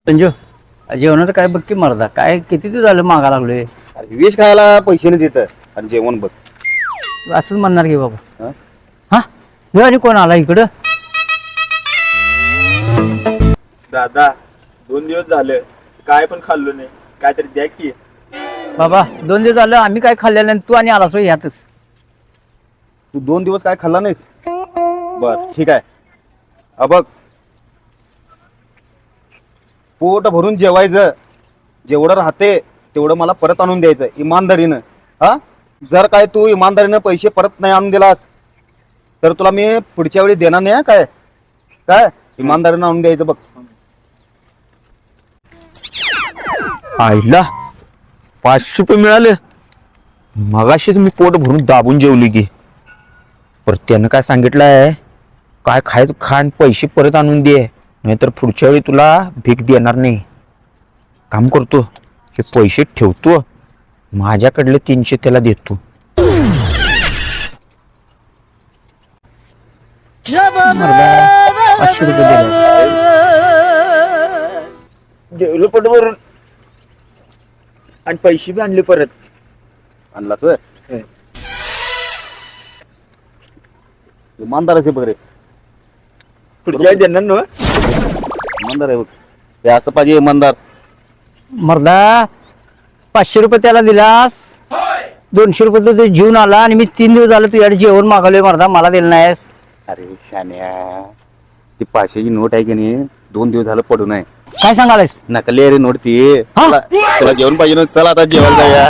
संजू जेवणाचं काय बघ की मर्दा काय किती दिवस झालं मागा लागलोय. अरे विष खायला पैसे नाही देत आणि जेवण बघ. असंच म्हणणार की बाबा. हं? हा हे आणि कोण आला इकडं. दादा 2 दिवस झाले काय पण खाल्लो नाही, काहीतरी द्या की. बाबा 2 दिवस झालं आम्ही काय खाल्लेलं नाही, तू आणि आलास होय ह्यातच. तू 2 दिवस काय खाल्ला नाहीस. बर ठीक आहे. बघ पोट भरून जेवायचं, जेवढं राहते तेवढं मला परत आणून द्यायचं इमानदारीनं. हा जर काय तू इमानदारीनं पैसे परत नाही आणून दिलास तर तुला मी पुढच्या वेळी देणार नाही. काय काय इमानदारीनं आणून द्यायचं बघ. आईला 500 रुपये मिळाले. मगाशीच मी पोट भरून दाबून जेवली की. पर त्यानं काय सांगितलंय, काय खायचं खाण पैसे परत आणून दे, नाहीतर पुढच्या वेळी तुला भीक देणार नाही. काम करतो ते पैसे ठेवतो, माझ्याकडले 300 त्याला देतो. मर्दा 500 रुपये दिले. जेवलो पोट भरून आणि पैसे बी आणले परत. आणलास होय. इमानदार आहे बघ रे. पुढच्या वेळी देणार ना. इमानदार आहे बघ. हे असं पाहिजे इमानदार. मर्दा 500 रुपये त्याला दिलास, 200 रुपये तो जीवन आला आणि मी 3 दिवस झालं तुझ्याकडे जेवण मागवलंय मर्दा, मला दिलं नाहीस. अरे शान्या, ती 500ची नोट आहे की नाही 2 दिवस झालं पडून आहे. काय सांगालायस. नकली आहे रे नोट ती. हा? तुला जेवण पाहिजे ना, चल आता जेवायला जाऊया.